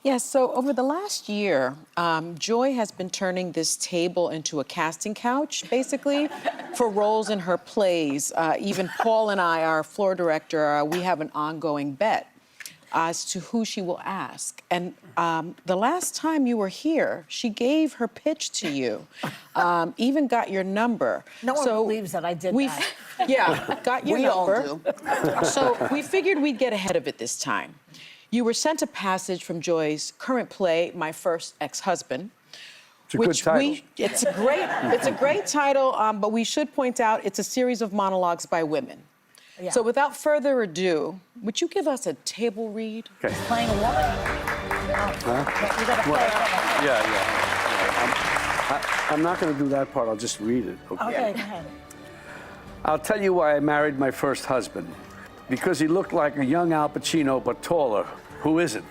Yes, so over the last year, Joy has been turning this table into a casting couch, basically, for roles in her plays. Even Paul and I, our floor director, we have an ongoing bet as to who she will ask. And the last time you were here, she gave her pitch to you, even got your number. No one believes that I did that. Yeah, got your number. We all do. So we figured we'd get ahead of it this time. You were sent a passage from Joy's current play, My First Ex-Husband. It's a good title. It's a great title, but we should point out it's a series of monologues by women. Yeah. So without further ado, would you give us a table read? Okay. Playing a woman. You gotta play it. Yeah. I'm not going to do that part. I'll just read it. Okay, go ahead. I'll tell you why I married my first husband. Because he looked like a young Al Pacino, but taller. Who isn't?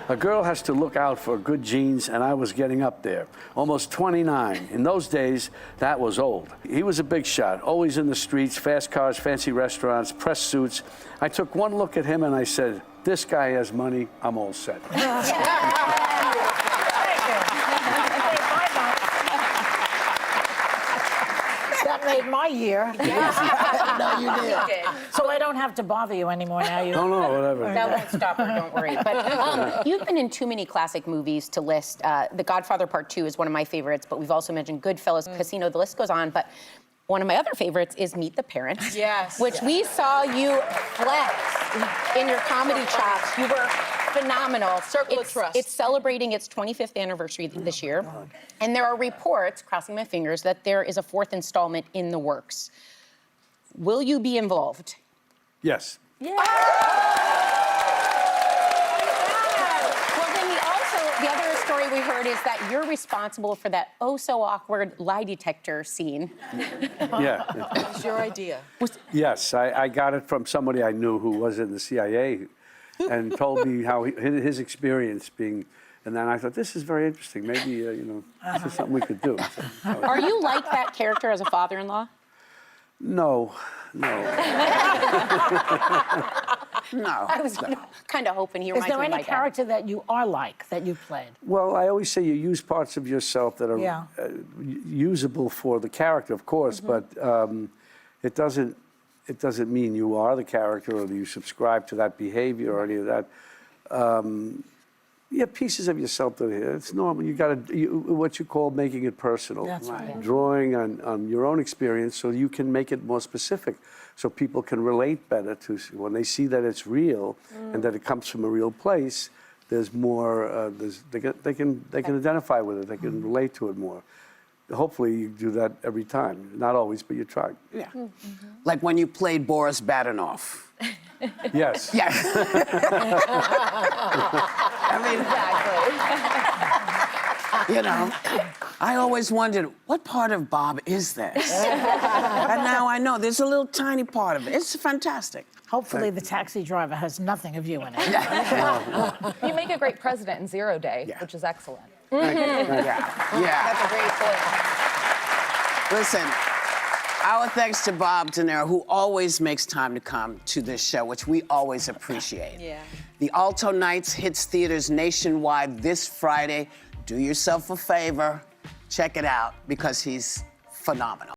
A girl has to look out for good genes, and I was getting up there. Almost 29. In those days, that was old. He was a big shot, always in the streets, fast cars, fancy restaurants, press suits. I took one look at him and I said, this guy has money, I'm all set. That made my year. No, you did. So I don't have to bother you anymore now. You. No, whatever. That won't stop her, don't worry. But you've been in too many classic movies to list. The Godfather Part 2 is one of my favorites, but we've also mentioned Goodfellas, Casino, the list goes on. But one of my other favorites is Meet the Parents. Yes. Which we saw you flex in your comedy chops. You were phenomenal. Circle of Trust. It's celebrating its 25th anniversary this year. And there are reports, crossing my fingers, that there is a 4th installment in the works. Will you be involved? Yes. Yeah. Well, then the other story we heard is that you're responsible for that oh-so-awkward lie detector scene. Yeah. It's your idea. Yes, I got it from somebody I knew who was in the CIA and told me how his experience being, and then I thought, this is very interesting. Maybe, this is something we could do. Are you like that character as a father-in-law? No. No. I was kind of hoping he Is reminds there me of my any dad. character that you are like, that you've played? Well, I always say you use parts of yourself that are Yeah. usable for the character, of course, but it doesn't mean you are the character or that you subscribe to that behavior or any of that. You have pieces of yourself that it's normal. You got to what you call making it personal. That's right. Drawing on your own experience so you can make it more specific, so people can relate better to when they see that it's real and that it comes from a real place. There's more. They can identify with it. They can relate to it more. Hopefully, you do that every time. Not always, but you try. Yeah. Like when you played Boris Badenov. Yes. Yeah. I mean, I always wondered, what part of Bob is this? And now I know there's a little tiny part of it. It's fantastic. Hopefully the taxi driver has nothing of you in it. You make a great president in 0 Day, which is excellent. Yeah. That's a great point. Listen, our thanks to Bob De Niro, who always makes time to come to this show, which we always appreciate. Yeah. The Alto Nights hits theaters nationwide this Friday. Do yourself a favor, check it out, because he's phenomenal.